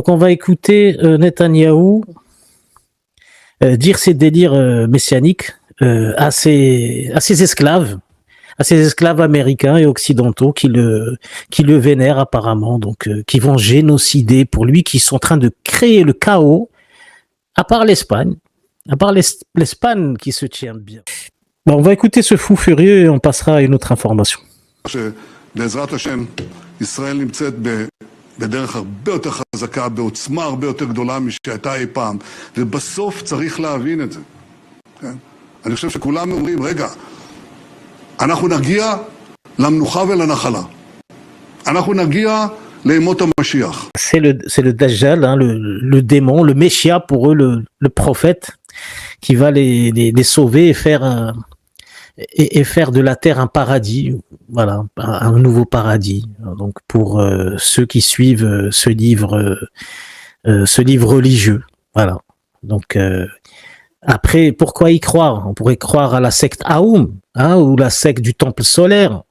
Donc on va écouter Netanyahou dire ses délires messianiques à ses esclaves américains et occidentaux qui le vénèrent apparemment, donc qui vont génocider pour lui, qui sont en train de créer le chaos, à part l'Espagne qui se tient bien. Bon, on va écouter ce fou furieux et on passera à une autre information. בעזרת השם, ישראל נמצאת בדרך הרבה יותר חזקה, בעוצמה הרבה יותר גדולה משהייתה אי פעם, ובסוף צריך להבין את זה. כן? אני חושב שכולם אומרים, רגע, אנחנו נגיע למנוחה ולנחלה. אנחנו נגיע לימות המשיח. C'est le Dajjal, hein, le démon, le Messia pour eux, le prophète, qui va les sauver et faire de la terre un paradis, voilà, un nouveau paradis. Donc pour ceux qui suivent ce livre religieux, voilà. Donc après, pourquoi y croire? On pourrait croire à la secte Aoum, hein, ou la secte du temple solaire.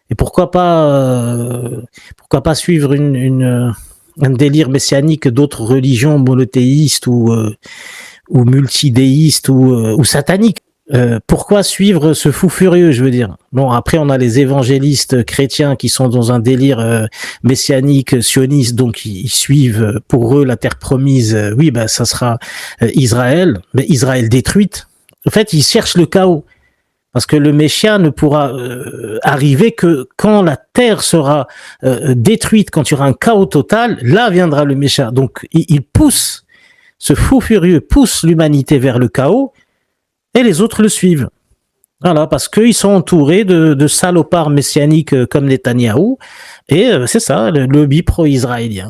Et pourquoi pas suivre un délire messianique d'autres religions monothéistes ou multidéistes ou sataniques. Pourquoi suivre ce fou furieux, je veux dire? Bon, après, on a les évangélistes chrétiens qui sont dans un délire messianique, sioniste, donc ils suivent pour eux la terre promise. Oui, ben ça sera Israël, mais Israël détruite. En fait, ils cherchent le chaos, parce que le Messia ne pourra arriver que quand la terre sera détruite, quand il y aura un chaos total, là viendra le Messia. Donc, il pousse, ce fou furieux pousse l'humanité vers le chaos, et les autres le suivent. Voilà, parce qu'ils sont entourés de salopards messianiques comme Netanyahou, et c'est ça, le lobby pro-israélien.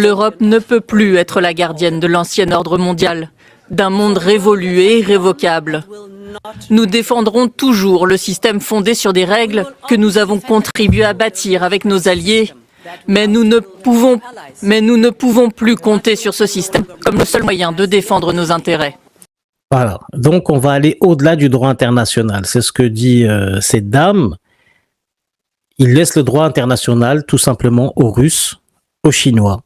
L'Europe ne peut plus être la gardienne de l'ancien ordre mondial, d'un monde révolu et irrévocable. Nous défendrons toujours le système fondé sur des règles que nous avons contribué à bâtir avec nos alliés, mais nous ne pouvons plus compter sur ce système comme le seul moyen de défendre nos intérêts. Voilà, donc on va aller au-delà du droit international. C'est ce que dit cette dame. Il laisse le droit international tout simplement aux Russes, aux Chinois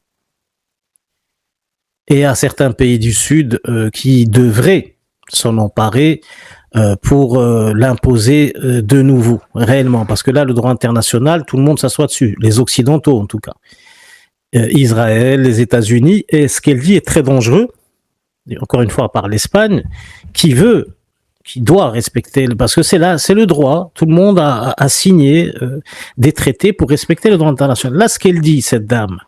et à certains pays du Sud qui devraient s'en emparer pour l'imposer de nouveau, réellement. Parce que là, le droit international, tout le monde s'assoit dessus, les Occidentaux en tout cas. Israël, les États-Unis, et ce qu'elle dit est très dangereux, et encore une fois, à part l'Espagne, qui doit respecter, parce que c'est le droit, tout le monde a signé des traités pour respecter le droit international. Là, ce qu'elle dit, cette dame,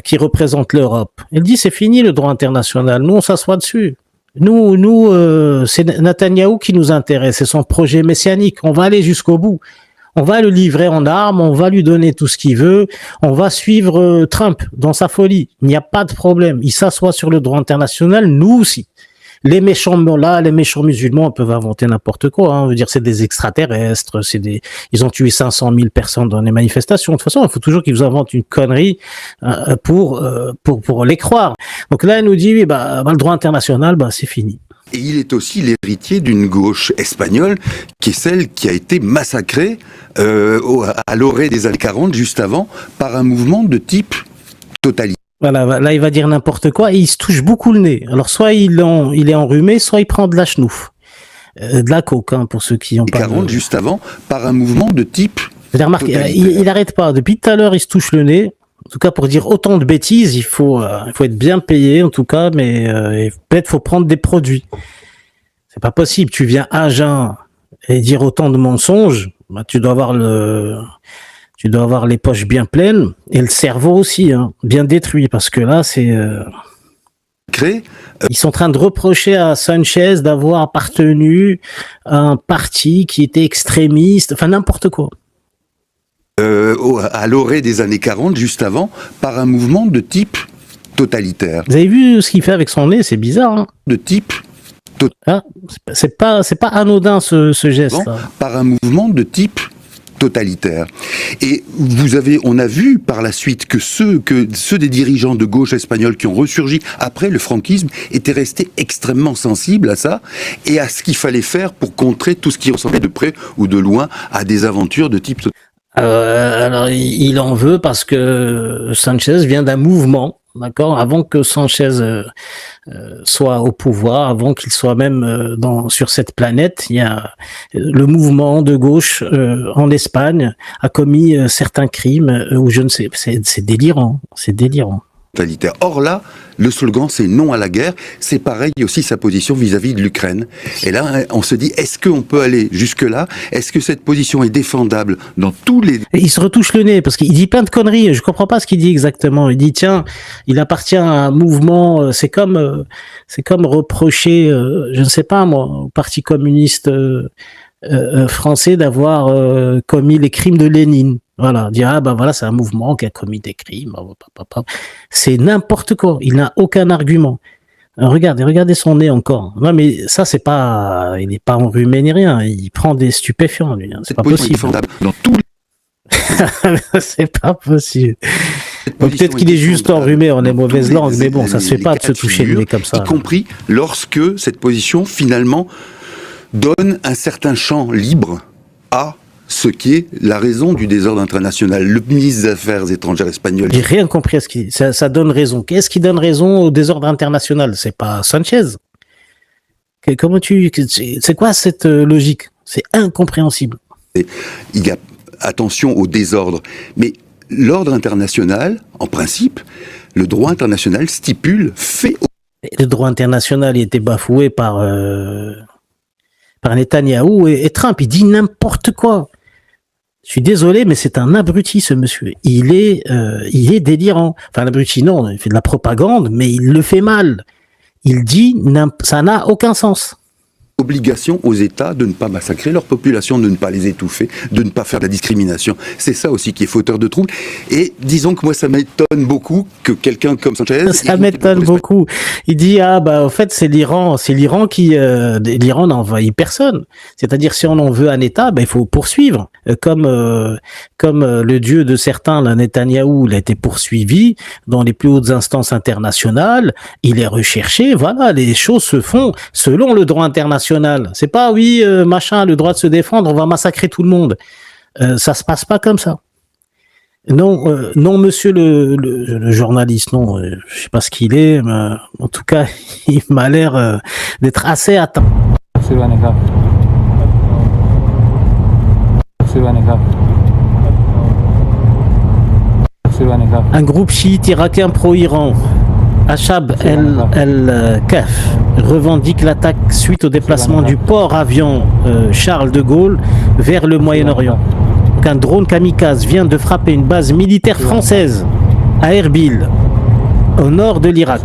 qui représente l'Europe, elle dit c'est fini le droit international, nous on s'assoit dessus. Nous, c'est Netanyahou qui nous intéresse, c'est son projet messianique. On va aller jusqu'au bout. On va le livrer en armes, on va lui donner tout ce qu'il veut, on va suivre Trump dans sa folie. Il n'y a pas de problème. Il s'assoit sur le droit international, nous aussi. Les méchants musulmans peuvent inventer n'importe quoi. Hein. Je veux dire, c'est des extraterrestres, ils ont tué 500 000 personnes dans les manifestations. De toute façon, il faut toujours qu'ils vous inventent une connerie pour les croire. Donc là, elle nous dit, oui, le droit international, c'est fini. Et il est aussi l'héritier d'une gauche espagnole qui est celle qui a été massacrée à l'orée des années 40, juste avant, par un mouvement de type totalitaire. Voilà, là il va dire n'importe quoi et il se touche beaucoup le nez. Alors soit il est enrhumé, soit il prend de la chenouf, de la coke, hein, pour ceux qui ont pas. 40 juste avant, par un mouvement de type. Vous avez remarqué, il arrête pas. Depuis tout à l'heure, il se touche le nez. En tout cas, pour dire autant de bêtises, il faut être bien payé en tout cas, mais peut-être faut prendre des produits. C'est pas possible. Tu viens à jeun et dire autant de mensonges, tu dois avoir les poches bien pleines et le cerveau aussi, hein, bien détruit, parce que là, ils sont en train de reprocher à Sanchez d'avoir appartenu à un parti qui était extrémiste, enfin n'importe quoi. À l'orée des années 40, juste avant, par un mouvement de type totalitaire. Vous avez vu ce qu'il fait avec son nez, c'est bizarre. Hein, de type ah, c'est pas anodin ce geste. Par un mouvement de type totalitaire. Et on a vu par la suite que ceux des dirigeants de gauche espagnols qui ont ressurgi après le franquisme étaient restés extrêmement sensibles à ça et à ce qu'il fallait faire pour contrer tout ce qui ressemblait de près ou de loin à des aventures de type totalitaire. Alors, il en veut parce que Sanchez vient d'un mouvement, d'accord, avant que Sanchez soit au pouvoir, avant qu'il soit même sur cette planète, il y a le mouvement de gauche en Espagne a commis certains crimes où je ne sais, c'est délirant, c'est délirant. Totalitaire. Or là, le slogan c'est non à la guerre, c'est pareil aussi sa position vis-à-vis de l'Ukraine. Et là, on se dit, est-ce qu'on peut aller jusque-là? Est-ce que cette position est défendable dans tous les... Et il se retouche le nez parce qu'il dit plein de conneries, je comprends pas ce qu'il dit exactement. Il dit tiens, il appartient à un mouvement, c'est comme reprocher, je ne sais pas moi, au Parti communiste français d'avoir commis les crimes de Lénine. Voilà, dire ah ben voilà, c'est un mouvement qui a commis des crimes. C'est n'importe quoi. Il n'a aucun argument. Regardez son nez encore. Non mais ça c'est pas, il n'est pas enrhumé ni rien. Il prend des stupéfiants lui. C'est pas possible. Dans tous les... C'est pas possible. Peut-être qu'il est juste enrhumé, on est mauvaise langue, mais bon, ça se fait pas de se toucher le nez comme ça. Y compris lorsque cette position finalement donne un certain champ libre à ce qui est la raison du désordre international. Le ministre des Affaires étrangères espagnol... J'ai rien compris à ce qu'il dit. Ça donne raison. Qu'est-ce qui donne raison au désordre international? C'est pas Sanchez. Comment c'est quoi cette logique? C'est incompréhensible. Il y a attention au désordre. Mais l'ordre international, en principe, le droit international stipule, fait... Le droit international il était bafoué par Netanyahou et Trump. Il dit n'importe quoi. Je suis désolé, mais c'est un abruti, ce monsieur. Il est délirant. Enfin, un abruti, non, il fait de la propagande, mais il le fait mal. Il dit, ça n'a aucun sens. Obligation aux États de ne pas massacrer leur population, de ne pas les étouffer, de ne pas faire de la discrimination. C'est ça aussi qui est fauteur de troubles. Et disons que moi, ça m'étonne beaucoup que quelqu'un comme Sanchez... Ça m'étonne beaucoup. Il dit, en fait, c'est l'Iran qui... l'Iran n'envahit personne. C'est-à-dire, si on en veut un État, il faut poursuivre. Comme le dieu de certains, là, Netanyahou, il a été poursuivi dans les plus hautes instances internationales. Il est recherché. Voilà, les choses se font selon le droit international. C'est pas le droit de se défendre, on va massacrer tout le monde. Ça se passe pas comme ça. Non, monsieur le journaliste, non, je sais pas ce qu'il est, mais en tout cas, il m'a l'air d'être assez atteint. Un groupe chiite irakien pro-Iran, Achab el-Kaf, revendique l'attaque suite au déplacement du port-avion Charles de Gaulle vers le Moyen-Orient. Un drone kamikaze vient de frapper une base militaire française à Erbil, au nord de l'Irak.